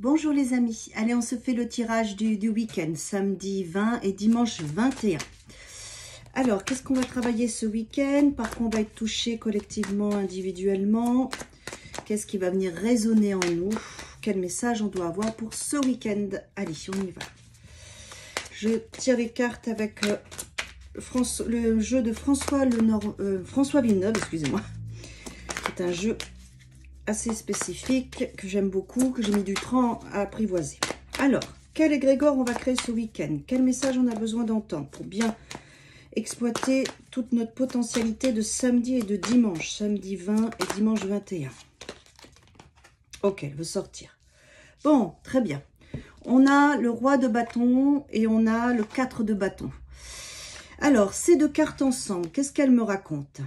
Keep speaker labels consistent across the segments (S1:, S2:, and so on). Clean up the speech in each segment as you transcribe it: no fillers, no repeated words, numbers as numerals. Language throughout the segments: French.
S1: Bonjour les amis, allez on se fait le tirage du week-end, samedi 20 et dimanche 21. Alors, qu'est-ce qu'on va travailler ce week-end? Par quoi on va être touché collectivement, individuellement? Qu'est-ce qui va venir résonner en nous? Quel message on doit avoir pour ce week-end? Allez, on y va. Je tire les cartes avec le jeu de François Villeneuve, excusez-moi. C'est un jeu assez spécifique, que j'aime beaucoup, que j'ai mis du temps à apprivoiser. Alors, quel égrégore on va créer ce week-end? Quel message on a besoin d'entendre pour bien exploiter toute notre potentialité de samedi et de dimanche, samedi 20 et dimanche 21. Ok, elle veut sortir. Bon, très bien. On a le roi de bâton et on a le 4 de bâton. Alors, ces deux cartes ensemble, qu'est-ce qu'elles me racontent?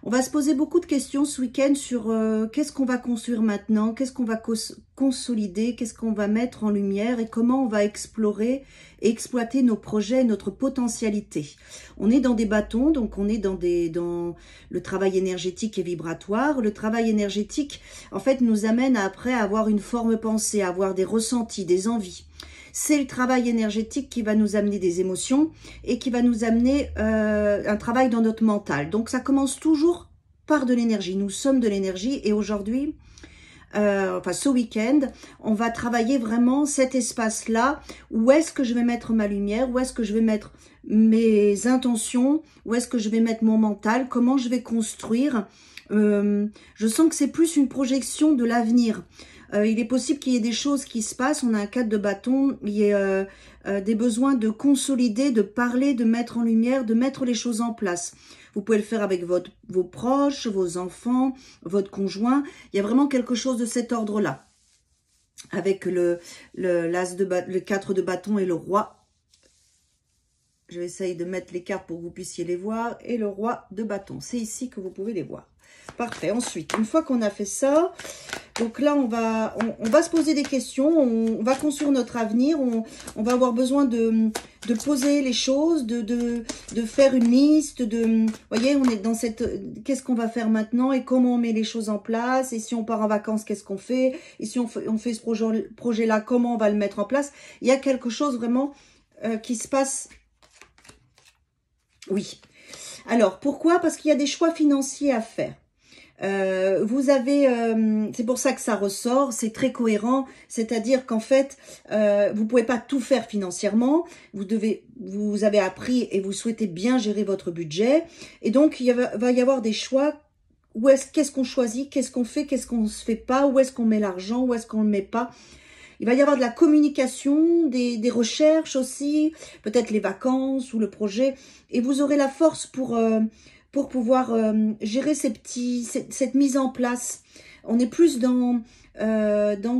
S1: On va se poser beaucoup de questions ce week-end sur qu'est-ce qu'on va construire maintenant, qu'est-ce qu'on va consolider, qu'est-ce qu'on va mettre en lumière et comment on va explorer et exploiter nos projets, notre potentialité. On est dans des bâtons, donc on est dans le travail énergétique et vibratoire. Le travail énergétique, en fait, nous amène après à avoir une forme pensée, à avoir des ressentis, des envies. C'est le travail énergétique qui va nous amener des émotions et qui va nous amener un travail dans notre mental. Donc, ça commence toujours par de l'énergie. Nous sommes de l'énergie et aujourd'hui, enfin ce week-end, on va travailler vraiment cet espace-là. Où est-ce que je vais mettre ma lumière? Où est-ce que je vais mettre mes intentions? Où est-ce que je vais mettre mon mental? Comment je vais construire? Je sens que c'est plus une projection de l'avenir. Il est possible qu'il y ait des choses qui se passent, on a un 4 de bâton, il y a des besoins de consolider, de parler, de mettre en lumière, de mettre les choses en place. Vous pouvez le faire avec vos proches, vos enfants, votre conjoint. Il y a vraiment quelque chose de cet ordre-là. Avec le 4 de bâton et le roi. Je vais essayer de mettre les cartes pour que vous puissiez les voir. Et le roi de bâton. C'est ici que vous pouvez les voir. Parfait. Ensuite, une fois qu'on a fait ça, donc là, on va se poser des questions. On va construire notre avenir. On va avoir besoin de poser les choses, de faire une liste. Vous voyez, on est dans cette... Qu'est-ce qu'on va faire maintenant et comment on met les choses en place? Et si on part en vacances, qu'est-ce qu'on fait? Et si on fait ce projet-là, comment on va le mettre en place? Il y a quelque chose vraiment qui se passe... Oui. Alors, pourquoi? Parce qu'il y a des choix financiers à faire. Vous avez, c'est pour ça que ça ressort, c'est très cohérent, c'est-à-dire qu'en fait, vous pouvez pas tout faire financièrement, vous avez appris et vous souhaitez bien gérer votre budget, et donc il va y avoir des choix. Qu'est-ce qu'on choisit, qu'est-ce qu'on fait, qu'est-ce qu'on se fait pas, où est-ce qu'on met l'argent, où est-ce qu'on le met pas. Il va y avoir de la communication, des recherches aussi, peut-être les vacances ou le projet, et vous aurez la force pour pouvoir gérer cette mise en place. On est plus dans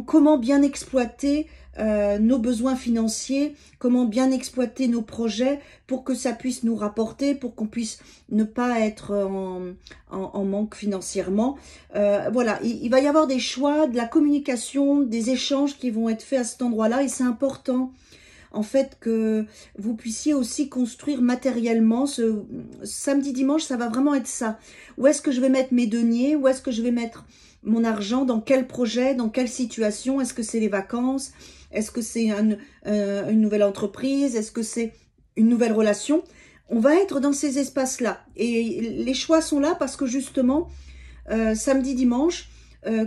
S1: comment bien exploiter nos besoins financiers, comment bien exploiter nos projets pour que ça puisse nous rapporter, pour qu'on puisse ne pas être en manque financièrement. Voilà, il va y avoir des choix, de la communication, des échanges qui vont être faits à cet endroit-là et c'est important en fait que vous puissiez aussi construire matériellement. Ce samedi, dimanche, ça va vraiment être ça. Où est-ce que je vais mettre mes deniers? Où est-ce que je vais mettre mon argent? Dans quel projet? Dans quelle situation? Est-ce que c'est les vacances? Est-ce que c'est une nouvelle entreprise? Est-ce que c'est une nouvelle relation? On va être dans ces espaces-là. Et les choix sont là parce que justement, samedi, dimanche,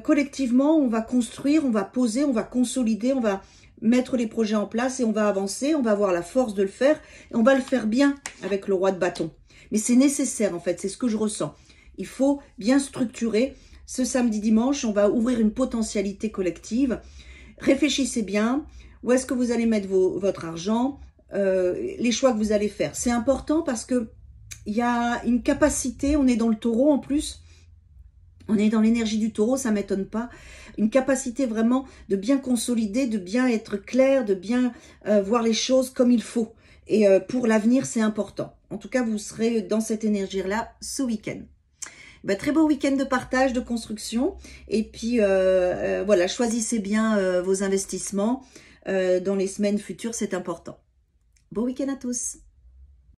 S1: collectivement, on va construire, on va poser, on va consolider, on va mettre les projets en place et on va avancer, on va avoir la force de le faire et on va le faire bien avec le roi de bâton. Mais c'est nécessaire en fait, c'est ce que je ressens. Il faut bien structurer. Ce samedi dimanche, on va ouvrir une potentialité collective. Réfléchissez bien, où est-ce que vous allez mettre votre argent, les choix que vous allez faire. C'est important parce que il y a une capacité, on est dans le taureau en plus, on est dans l'énergie du taureau, ça ne m'étonne pas. Une capacité vraiment de bien consolider, de bien être clair, de bien voir les choses comme il faut. Et pour l'avenir, c'est important. En tout cas, vous serez dans cette énergie-là ce week-end. Ben, très beau week-end de partage, de construction. Et puis, voilà, choisissez bien vos investissements dans les semaines futures, c'est important. Bon week-end à tous.